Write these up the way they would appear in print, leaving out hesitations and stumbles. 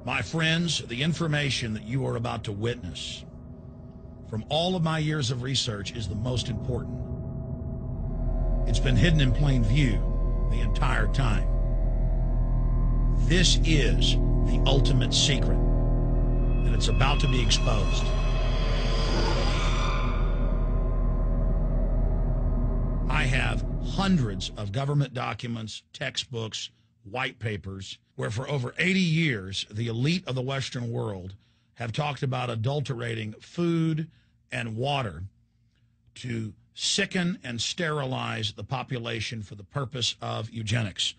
My friends, the information that you are about to witness from all of my years of research is the most important. It's been hidden in plain view the entire time. This is the ultimate secret, and it's about to be exposed. I have hundreds of government documents, textbooks, white papers, where for over 80 years, the elite of the Western world have talked about adulterating food and water to sicken and sterilize the population for the purpose of eugenics.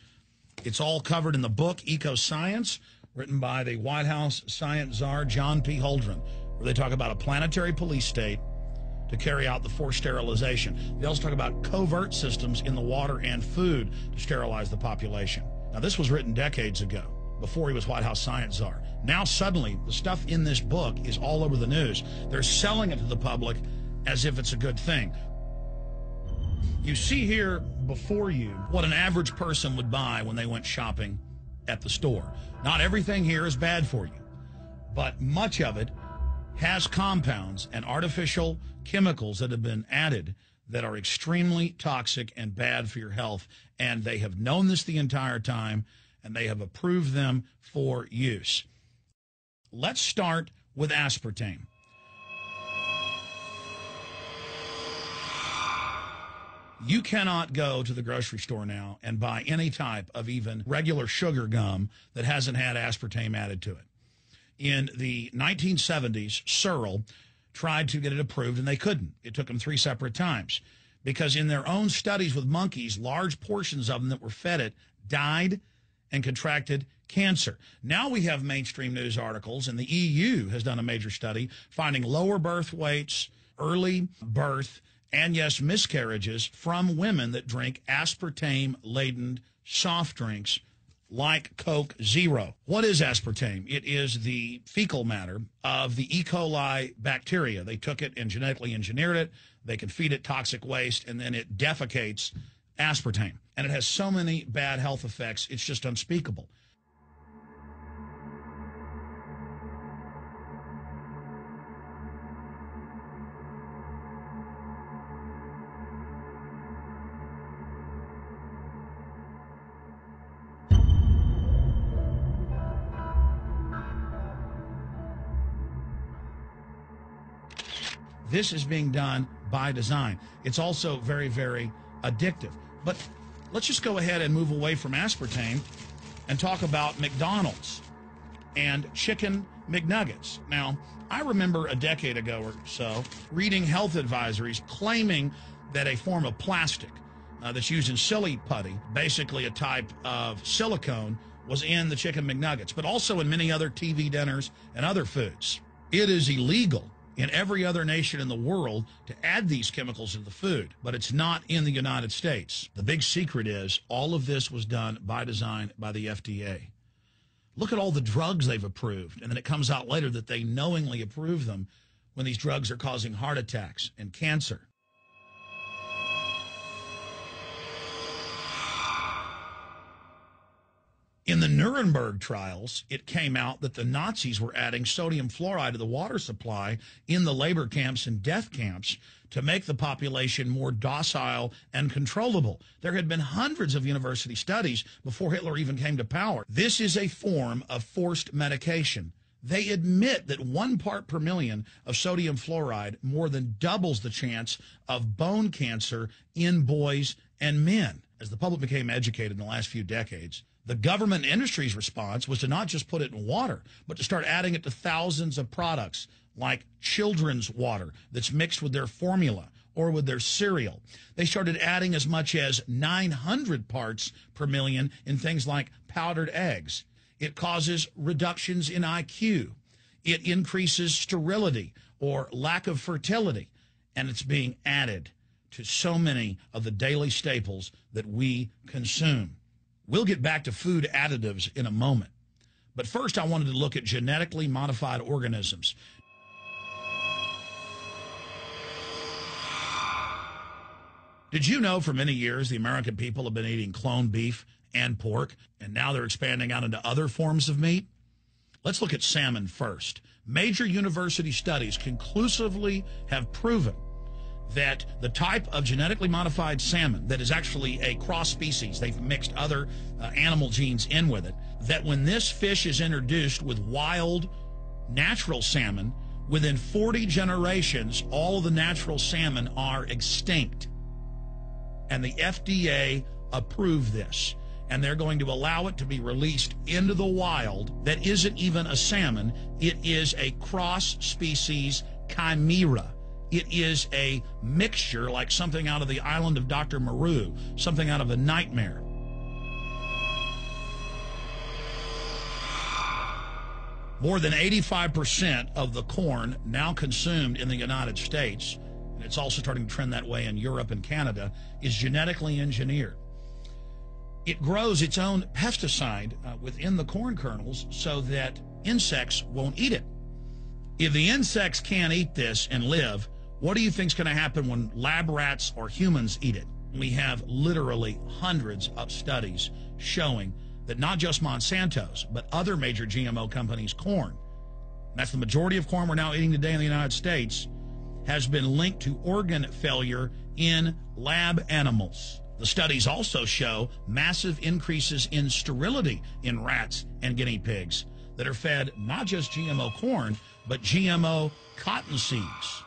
It's all covered in the book Eco Science, written by the White House science czar John P. Holdren, where they talk about a planetary police state to carry out the forced sterilization. They also talk about covert systems in the water and food to sterilize the population. Now, this was written decades ago, before he was White House science czar. Now, suddenly, the stuff in this book is all over the news. They're selling it to the public as if it's a good thing. You see here before you what an average person would buy when they went shopping at the store. Not everything here is bad for you, but much of it has compounds and artificial chemicals that have been added that are extremely toxic and bad for your health, and they have known this the entire time, and they have approved them for use. Let's start with aspartame. You cannot go to the grocery store now and buy any type of even regular sugar gum that hasn't had aspartame added to it. In the 1970s, Searle tried to get it approved, and they couldn't. It took them 3 separate times because in their own studies with monkeys, large portions of them that were fed it died and contracted cancer. Now we have mainstream news articles, and the EU has done a major study finding lower birth weights, early birth, and yes, miscarriages from women that drink aspartame-laden soft drinks like Coke Zero. What is aspartame? It is the fecal matter of the E. coli bacteria. They took it and genetically engineered it. They can feed it toxic waste, and then it defecates aspartame. And it has so many bad health effects, it's just unspeakable. This is being done by design. It's also very, very addictive. But let's just go ahead and move away from aspartame and talk about McDonald's and chicken McNuggets. Now, I remember a decade ago or so reading health advisories claiming that a form of plastic that's used in silly putty, basically a type of silicone, was in the chicken McNuggets, but also in many other TV dinners and other foods. It is illegal in every other nation in the world to add these chemicals to the food, but it's not in the United States. The big secret is all of this was done by design by the FDA. Look at all the drugs they've approved, and then it comes out later that they knowingly approve them when these drugs are causing heart attacks and cancer. In the Nuremberg trials, it came out that the Nazis were adding sodium fluoride to the water supply in the labor camps and death camps to make the population more docile and controllable. There had been hundreds of university studies before Hitler even came to power. This is a form of forced medication. They admit that 1 part per million of sodium fluoride more than doubles the chance of bone cancer in boys and men. As the public became educated in the last few decades, the government and industry's response was to not just put it in water, but to start adding it to thousands of products like children's water that's mixed with their formula or with their cereal. They started adding as much as 900 parts per million in things like powdered eggs. It causes reductions in IQ. It increases sterility or lack of fertility, and it's being added to so many of the daily staples that we consume. We'll get back to food additives in a moment. But first, I wanted to look at genetically modified organisms. Did you know for many years the American people have been eating cloned beef and pork, and now they're expanding out into other forms of meat? Let's look at salmon first. Major university studies conclusively have proven that the type of genetically modified salmon that is actually a cross species, they've mixed other animal genes in with it, that when this fish is introduced with wild natural salmon, within 40 generations, all of the natural salmon are extinct. And the FDA approved this. And they're going to allow it to be released into the wild. That isn't even a salmon. It is a cross-species chimera. It is a mixture like something out of the island of Dr. Moreau, something out of a nightmare. More than 85% of the corn now consumed in the United States, and it's also starting to trend that way in Europe and Canada, is genetically engineered. It grows its own pesticide within the corn kernels so that insects won't eat it. If the insects can't eat this and live, what do you think is going to happen when lab rats or humans eat it? We have literally hundreds of studies showing that not just Monsanto's, but other major GMO companies' corn, and that's the majority of corn we're now eating today in the United States, has been linked to organ failure in lab animals. The studies also show massive increases in sterility in rats and guinea pigs that are fed not just GMO corn, but GMO cotton seeds.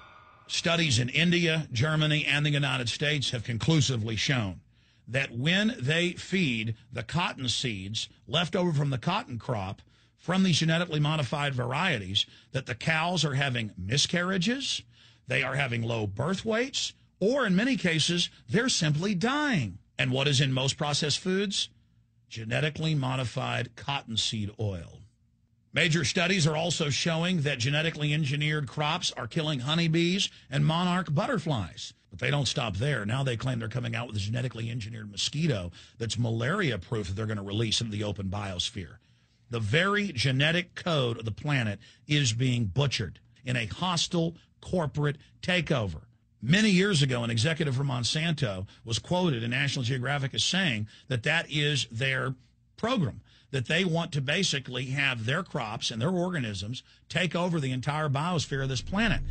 Studies in India, Germany, and the United States have conclusively shown that when they feed the cotton seeds left over from the cotton crop from these genetically modified varieties, that the cows are having miscarriages, they are having low birth weights, or in many cases, they're simply dying. And what is in most processed foods? Genetically modified cottonseed oil. Major studies are also showing that genetically engineered crops are killing honeybees and monarch butterflies. But they don't stop there. Now they claim they're coming out with a genetically engineered mosquito that's malaria-proof that they're going to release into the open biosphere. The very genetic code of the planet is being butchered in a hostile corporate takeover. Many years ago, an executive from Monsanto was quoted in National Geographic as saying that that is their program, that they want to basically have their crops and their organisms take over the entire biosphere of this planet.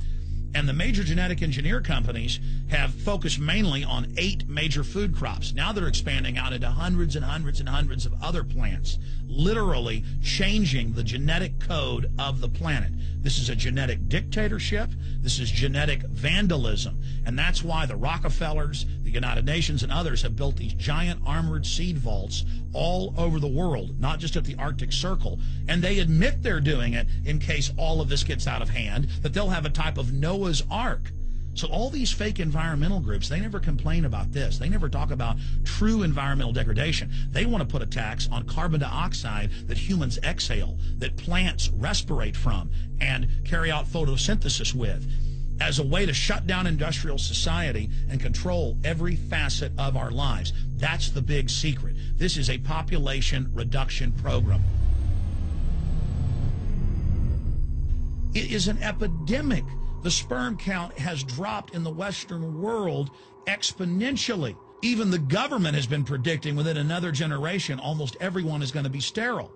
And the major genetic engineer companies have focused mainly on 8 major food crops. Now they're expanding out into hundreds and hundreds and hundreds of other plants, literally changing the genetic code of the planet. This is a genetic dictatorship. This is genetic vandalism. And that's why the Rockefellers, the United Nations, and others have built these giant armored seed vaults all over the world, not just at the Arctic Circle. And they admit they're doing it in case all of this gets out of hand, that they'll have a type of Noah's Ark. So all these fake environmental groups, they never complain about this. They never talk about true environmental degradation. They want to put a tax on carbon dioxide that humans exhale, that plants respirate from and carry out photosynthesis with, as a way to shut down industrial society and control every facet of our lives. That's the big secret. This is a population reduction program. It is an epidemic. The sperm count has dropped in the Western world exponentially. Even the government has been predicting within another generation, almost everyone is going to be sterile.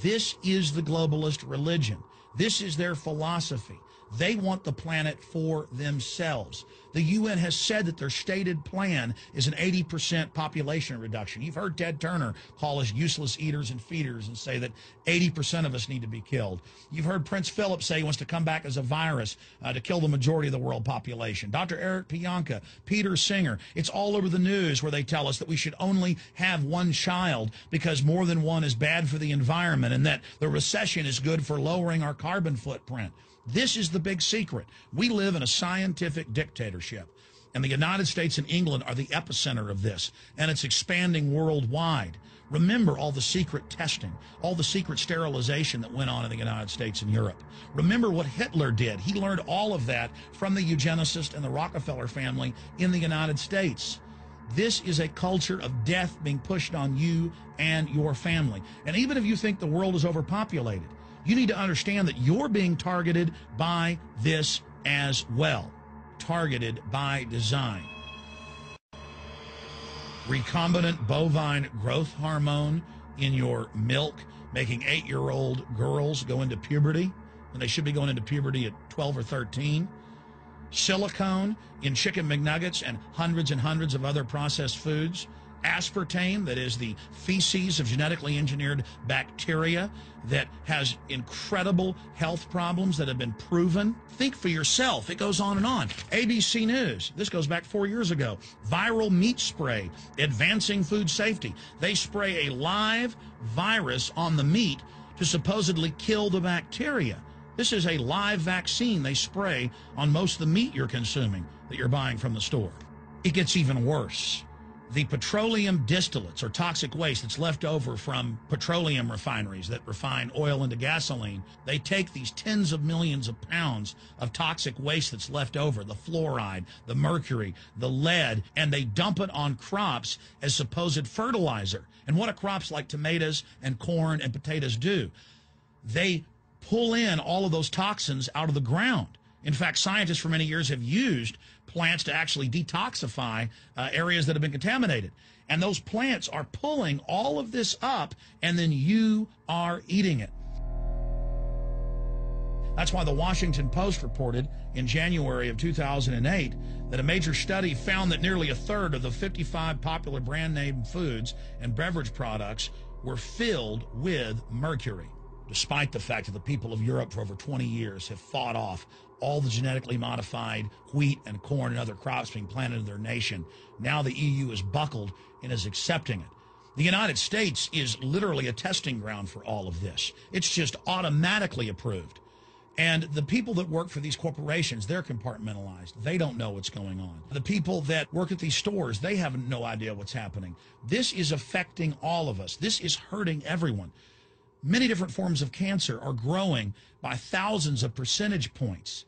This is the globalist religion. This is their philosophy. They want the planet for themselves. The UN has said that their stated plan is an 80% population reduction. You've heard Ted Turner call us useless eaters and feeders and say that 80% of us need to be killed. You've heard Prince Philip say he wants to come back as a virus to kill the majority of the world population. Dr. Eric Pianka, Peter Singer, it's all over the news where they tell us that we should only have one child because more than one is bad for the environment and that the recession is good for lowering our carbon footprint. This is the big secret. We live in a scientific dictatorship, and the United States and England are the epicenter of this, and it's expanding worldwide. Remember all the secret testing, all the secret sterilization that went on in the United States and Europe. Remember what Hitler did. He learned all of that from the eugenicist and the Rockefeller family in the United States. This is a culture of death being pushed on you and your family. And even if you think the world is overpopulated, you need to understand that you're being targeted by this as well. Targeted by design. Recombinant bovine growth hormone in your milk making 8-year-old girls go into puberty, and they should be going into puberty at 12 or 13. Silicone in chicken McNuggets and hundreds of other processed foods. Aspartame, that is the feces of genetically engineered bacteria that has incredible health problems that have been proven. Think for yourself. It goes on and on. ABC News, this goes back 4 years ago. Viral meat spray, advancing food safety. They spray a live virus on the meat to supposedly kill the bacteria. This is a live vaccine they spray on most of the meat you're consuming that you're buying from the store. It gets even worse. The petroleum distillates, or toxic waste that's left over from petroleum refineries that refine oil into gasoline, they take these tens of millions of pounds of toxic waste that's left over, the fluoride, the mercury, the lead, and they dump it on crops as supposed fertilizer. And what do crops like tomatoes and corn and potatoes do? They pull in all of those toxins out of the ground. In fact, scientists for many years have used plants to actually detoxify areas that have been contaminated. And those plants are pulling all of this up, and then you are eating it. That's why the Washington Post reported in January of 2008 that a major study found that nearly a third of the 55 popular brand name foods and beverage products were filled with mercury. Despite the fact that the people of Europe for over 20 years have fought off all the genetically modified wheat and corn and other crops being planted in their nation, now the EU is buckled and is accepting it. The United States is literally a testing ground for all of this. It's just automatically approved. And the people that work for these corporations, they're compartmentalized. They don't know what's going on. The people that work at these stores, they have no idea what's happening. This is affecting all of us. This is hurting everyone. Many different forms of cancer are growing by thousands of percentage points.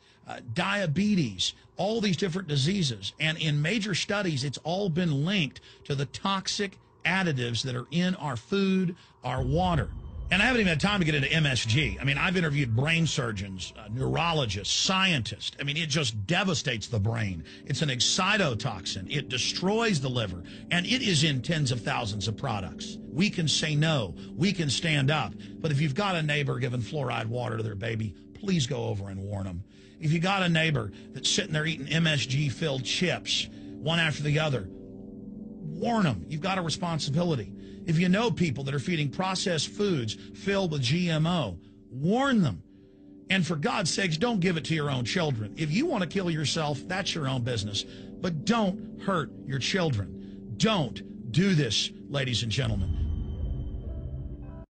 Diabetes, all these different diseases. And in major studies, it's all been linked to the toxic additives that are in our food, our water. And I haven't even had time to get into MSG. I mean, I've interviewed brain surgeons, neurologists, scientists. I mean, it just devastates the brain. It's an excitotoxin. It destroys the liver. And it is in tens of thousands of products. We can say no. We can stand up. But if you've got a neighbor giving fluoride water to their baby, please go over and warn them. If you got a neighbor that's sitting there eating MSG-filled chips, one after the other, warn them. You've got a responsibility. If you know people that are feeding processed foods filled with GMO, warn them. And for God's sakes, don't give it to your own children. If you want to kill yourself, that's your own business. But don't hurt your children. Don't do this, ladies and gentlemen.